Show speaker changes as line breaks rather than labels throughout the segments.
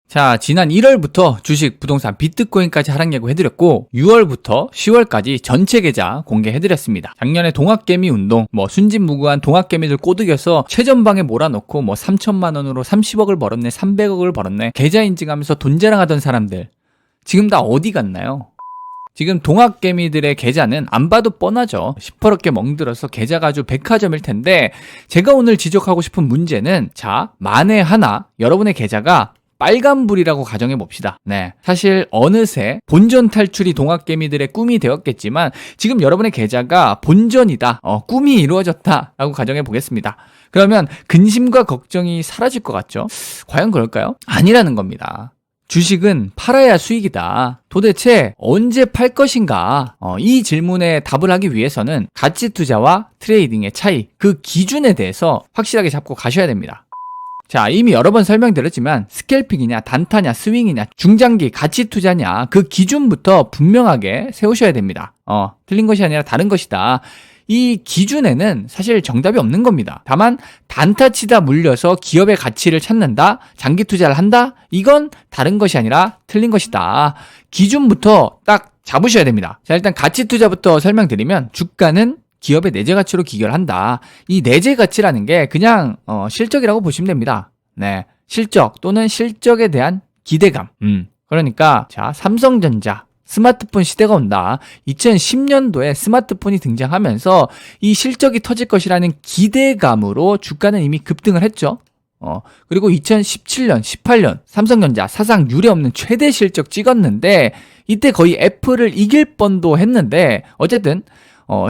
자, 지난 1월부터 주식, 부동산, 비트코인까지 하락 예고 해드렸고 6월부터 10월까지 전체 계좌 공개해드렸습니다. 작년에 동학개미 운동, 순진무구한 동학개미들 꼬드겨서 최전방에 몰아넣고 3천만 원으로 30억을 벌었네, 300억을 벌었네, 계좌 인증하면서 돈 자랑하던 사람들 지금 다 어디 갔나요? 지금 동학개미들의 계좌는 안 봐도 뻔하죠. 시퍼렇게 멍들어서 계좌가 아주 백화점일 텐데, 제가 오늘 지적하고 싶은 문제는, 자, 만에 하나 여러분의 계좌가 빨간불이라고 가정해 봅시다. 네, 사실 어느새 본전 탈출이 동학개미들의 꿈이 되었겠지만 지금 여러분의 계좌가 본전이다, 꿈이 이루어졌다 라고 가정해 보겠습니다. 그러면 근심과 걱정이 사라질 것 같죠? 과연 그럴까요? 아니라는 겁니다. 주식은 팔아야 수익이다. 도대체 언제 팔 것인가? 이 질문에 답을 하기 위해서는 가치 투자와 트레이딩의 차이, 그 기준에 대해서 확실하게 잡고 가셔야 됩니다. 자, 이미 여러 번 설명드렸지만 스캘핑이냐, 단타냐, 스윙이냐, 중장기, 가치 투자냐, 그 기준부터 분명하게 세우셔야 됩니다. 틀린 것이 아니라 다른 것이다. 이 기준에는 사실 정답이 없는 겁니다. 다만 단타 치다 물려서 기업의 가치를 찾는다, 장기 투자를 한다, 이건 다른 것이 아니라 틀린 것이다. 기준부터 딱 잡으셔야 됩니다. 자, 일단 가치 투자부터 설명드리면, 주가는 기업의 내재 가치로 기결한다. 이 내재 가치라는 게 그냥 실적이라고 보시면 됩니다. 네, 실적 또는 실적에 대한 기대감. 그러니까 자, 삼성전자 스마트폰 시대가 온다. 2010년도에 스마트폰이 등장하면서 이 실적이 터질 것이라는 기대감으로 주가는 이미 급등을 했죠. 그리고 2017년, 18년 삼성전자 사상 유례없는 최대 실적 찍었는데, 이때 거의 애플을 이길 뻔도 했는데, 어쨌든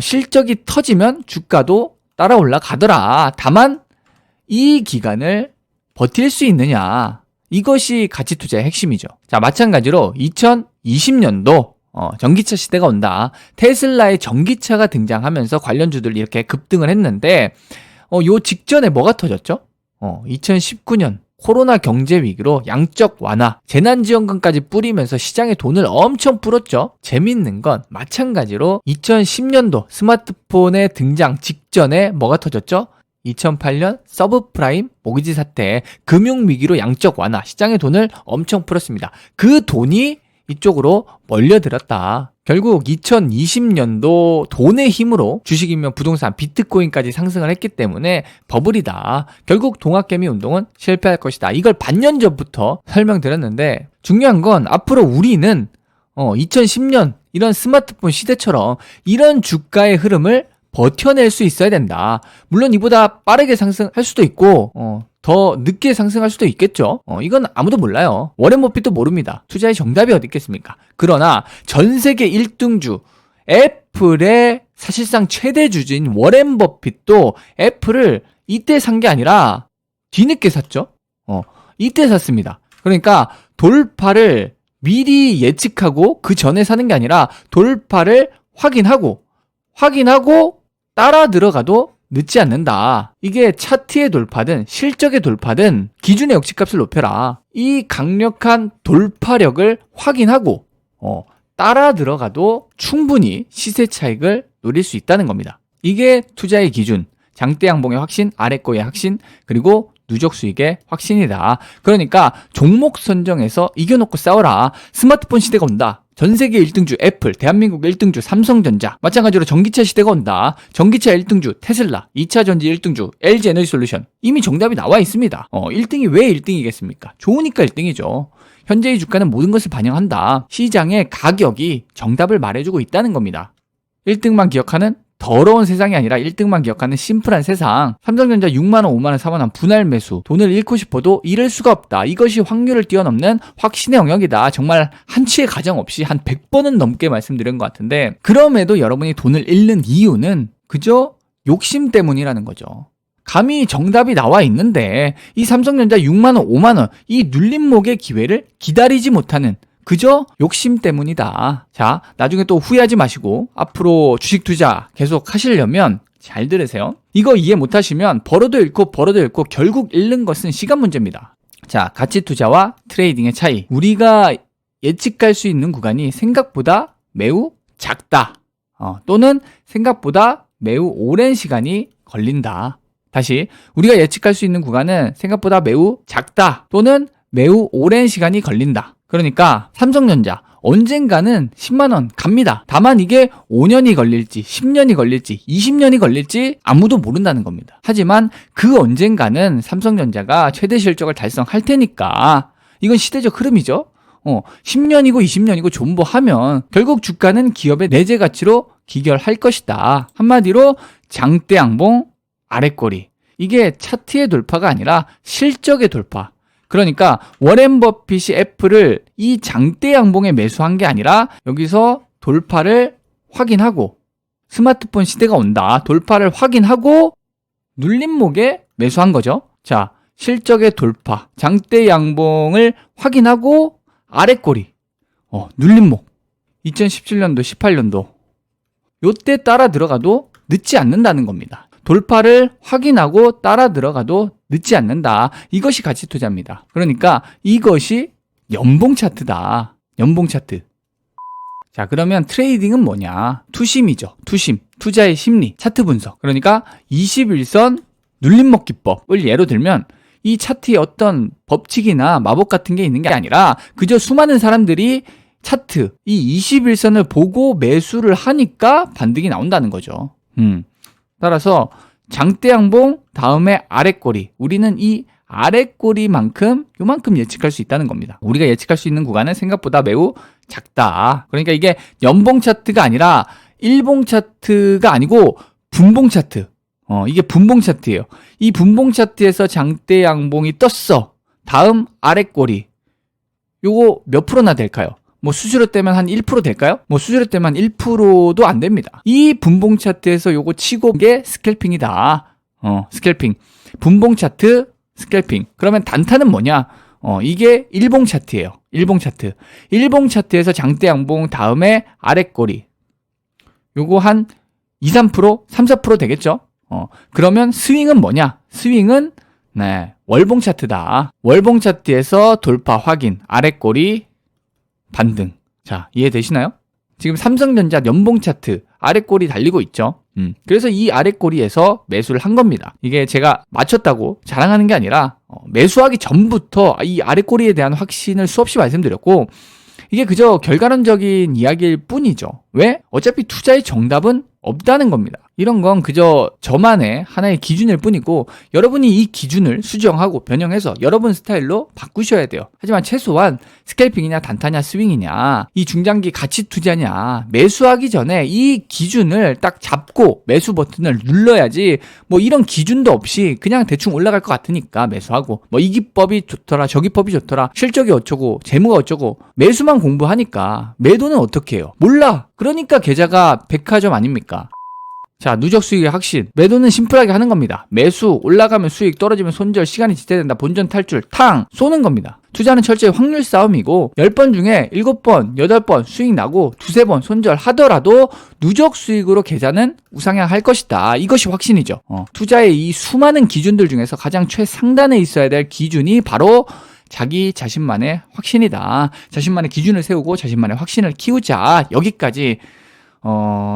실적이 터지면 주가도 따라 올라가더라. 다만 이 기간을 버틸 수 있느냐, 이것이 가치 투자의 핵심이죠. 자, 마찬가지로 2020년도 전기차 시대가 온다. 테슬라의 전기차가 등장하면서 관련주들이 이렇게 급등을 했는데, 요 직전에 뭐가 터졌죠? 2019년 코로나 경제 위기로 양적 완화, 재난지원금까지 뿌리면서 시장에 돈을 엄청 뿌렸죠. 재밌는 건 마찬가지로 2010년도 스마트폰의 등장 직전에 뭐가 터졌죠? 2008년 서브프라임 모기지 사태, 금융위기로 양적 완화, 시장에 돈을 엄청 풀었습니다. 그 돈이 이쪽으로 몰려들었다. 결국 2020년도 돈의 힘으로 주식이면 부동산, 비트코인까지 상승을 했기 때문에 버블이다. 결국 동학개미 운동은 실패할 것이다. 이걸 반년 전부터 설명드렸는데, 중요한 건 앞으로 우리는 2010년 이런 스마트폰 시대처럼 이런 주가의 흐름을 버텨낼 수 있어야 된다. 물론 이보다 빠르게 상승할 수도 있고 더 늦게 상승할 수도 있겠죠. 이건 아무도 몰라요. 워렌 버핏도 모릅니다. 투자의 정답이 어디 있겠습니까? 그러나 전 세계 1등주 애플의 사실상 최대 주주인 워렌 버핏도 애플을 이때 산 게 아니라 뒤늦게 샀죠. 이때 샀습니다. 그러니까 돌파를 미리 예측하고 그 전에 사는 게 아니라 돌파를 확인하고 따라 들어가도 늦지 않는다. 이게 차트의 돌파든 실적의 돌파든 기준의 역치값을 높여라. 이 강력한 돌파력을 확인하고 따라 들어가도 충분히 시세 차익을 노릴 수 있다는 겁니다. 이게 투자의 기준, 장대 양봉의 확신, 아래꼬의 확신, 그리고 누적 수익의 확신이다. 그러니까 종목 선정에서 이겨놓고 싸워라. 스마트폰 시대가 온다. 전 세계 1등주 애플, 대한민국 1등주 삼성전자, 마찬가지로 전기차 시대가 온다. 전기차 1등주 테슬라, 2차 전지 1등주 LG 에너지솔루션. 이미 정답이 나와 있습니다. 1등이 왜 1등이겠습니까? 좋으니까 1등이죠. 현재의 주가는 모든 것을 반영한다. 시장의 가격이 정답을 말해주고 있다는 겁니다. 1등만 기억하는 더러운 세상이 아니라 1등만 기억하는 심플한 세상. 삼성전자 6만원, 5만원, 4만원 분할 매수. 돈을 잃고 싶어도 잃을 수가 없다. 이것이 확률을 뛰어넘는 확신의 영역이다. 정말 한치의 가정 없이 한 100번은 넘게 말씀드린 것 같은데, 그럼에도 여러분이 돈을 잃는 이유는 그저 욕심 때문이라는 거죠. 감히 정답이 나와 있는데 이 삼성전자 6만원, 5만원 이 눌림목의 기회를 기다리지 못하는, 그저 욕심 때문이다. 자, 나중에 또 후회하지 마시고 앞으로 주식 투자 계속 하시려면 잘 들으세요. 이거 이해 못하시면 벌어도 잃고 결국 잃는 것은 시간 문제입니다. 자, 가치 투자와 트레이딩의 차이. 우리가 예측할 수 있는 구간이 생각보다 매우 작다. 또는 생각보다 매우 오랜 시간이 걸린다. 다시, 우리가 예측할 수 있는 구간은 생각보다 매우 작다. 또는 매우 오랜 시간이 걸린다. 그러니까 삼성전자 언젠가는 10만원 갑니다. 다만 이게 5년이 걸릴지 10년이 걸릴지 20년이 걸릴지 아무도 모른다는 겁니다. 하지만 그 언젠가는 삼성전자가 최대 실적을 달성할 테니까 이건 시대적 흐름이죠. 10년이고 20년이고 존버하면 결국 주가는 기업의 내재 가치로 기결할 것이다. 한마디로 장대 양봉 아랫꼬리. 이게 차트의 돌파가 아니라 실적의 돌파. 그러니까 워렌 버핏이 애플을 이 장대 양봉에 매수한 게 아니라 여기서 돌파를 확인하고 스마트폰 시대가 온다. 돌파를 확인하고 눌림목에 매수한 거죠. 자, 실적의 돌파, 장대 양봉을 확인하고 아랫꼬리, 눌림목. 2017년도, 18년도 요때 따라 들어가도 늦지 않는다는 겁니다. 돌파를 확인하고 따라 들어가도 늦지 않는다. 이것이 가치 투자입니다. 그러니까 이것이 연봉 차트다. 연봉 차트. 자, 그러면 트레이딩은 뭐냐? 투심이죠. 투심. 투자의 심리. 차트 분석. 그러니까 21선 눌림목 기법을 예로 들면 이 차트에 어떤 법칙이나 마법 같은 게 있는 게 아니라 그저 수많은 사람들이 차트, 이 21선을 보고 매수를 하니까 반등이 나온다는 거죠. 따라서 장대 양봉 다음에 아랫꼬리. 우리는 이 아랫꼬리만큼 요만큼 예측할 수 있다는 겁니다. 우리가 예측할 수 있는 구간은 생각보다 매우 작다. 그러니까 이게 연봉 차트가 아니라 일봉 차트가 아니고 분봉 차트. 이게 분봉 차트예요. 이 분봉 차트에서 장대 양봉이 떴어. 다음 아랫꼬리. 요거 몇 프로나 될까요? 뭐 수수료 떼면 한 1% 될까요? 뭐 수수료 떼면 1%도 안 됩니다. 이 분봉 차트에서 요거 치고 게 스캘핑이다. 스캘핑. 분봉 차트, 스캘핑. 그러면 단타는 뭐냐? 이게 일봉 차트예요. 일봉 차트. 일봉 차트에서 장대 양봉 다음에 아랫꼬리. 요거 한 2, 3%, 3, 4% 되겠죠? 그러면 스윙은 뭐냐? 스윙은 월봉 차트다. 월봉 차트에서 돌파 확인, 아랫꼬리 반등. 자, 이해되시나요? 지금 삼성전자 연봉 차트 아랫꼬리 달리고 있죠. 그래서 이 아랫꼬리에서 매수를 한 겁니다. 이게 제가 맞췄다고 자랑하는 게 아니라 매수하기 전부터 이 아랫꼬리에 대한 확신을 수없이 말씀드렸고 이게 그저 결과론적인 이야기일 뿐이죠. 왜? 어차피 투자의 정답은 없다는 겁니다. 이런 건 그저 저만의 하나의 기준일 뿐이고 여러분이 이 기준을 수정하고 변형해서 여러분 스타일로 바꾸셔야 돼요. 하지만 최소한 스캘핑이냐 단타냐 스윙이냐 이 중장기 가치 투자냐 매수하기 전에 이 기준을 딱 잡고 매수 버튼을 눌러야지 뭐 이런 기준도 없이 그냥 대충 올라갈 것 같으니까 매수하고 뭐 이 기법이 좋더라 저 기법이 좋더라 실적이 어쩌고 재무가 어쩌고 매수만 공부하니까 매도는 어떻게 해요? 몰라. 그러니까 계좌가 백화점 아닙니까? 자, 누적 수익의 확신. 매도는 심플하게 하는 겁니다. 매수, 올라가면 수익, 떨어지면 손절, 시간이 지체된다, 본전 탈출, 탕! 쏘는 겁니다. 투자는 철저히 확률 싸움이고 10번 중에 7번, 8번 수익 나고 2-3번 손절 하더라도 누적 수익으로 계좌는 우상향할 것이다. 이것이 확신이죠. 투자의 이 수많은 기준들 중에서 가장 최상단에 있어야 될 기준이 바로 자기 자신만의 확신이다. 자신만의 기준을 세우고 자신만의 확신을 키우자. 여기까지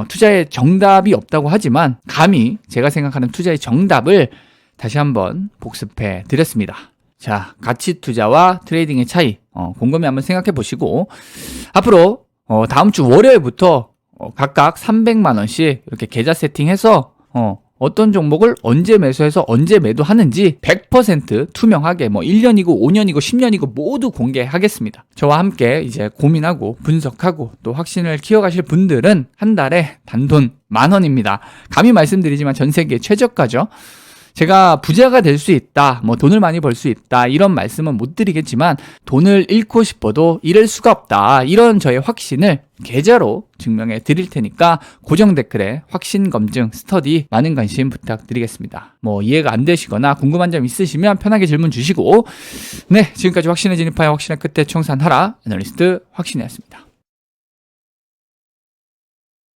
투자의 정답이 없다고 하지만 감히 제가 생각하는 투자의 정답을 다시 한번 복습해 드렸습니다. 자, 가치 투자와 트레이딩의 차이 곰곰이 한번 생각해 보시고 앞으로 다음 주 월요일부터 각각 300만 원씩 이렇게 계좌 세팅해서 어떤 종목을 언제 매수해서 언제 매도하는지 100% 투명하게 뭐 1년이고 5년이고 10년이고 모두 공개하겠습니다. 저와 함께 이제 고민하고 분석하고 또 확신을 키워가실 분들은 한 달에 단돈 10,000원입니다. 감히 말씀드리지만 전 세계 최저가죠. 제가 부자가 될 수 있다, 뭐 돈을 많이 벌 수 있다 이런 말씀은 못 드리겠지만 돈을 잃고 싶어도 잃을 수가 없다 이런 저의 확신을 계좌로 증명해 드릴 테니까 고정 댓글에 확신 검증 스터디 많은 관심 부탁드리겠습니다. 뭐 이해가 안 되시거나 궁금한 점 있으시면 편하게 질문 주시고 네, 지금까지 확신을 진입하여 확신의 끝에 청산하라 애널리스트 확신이었습니다.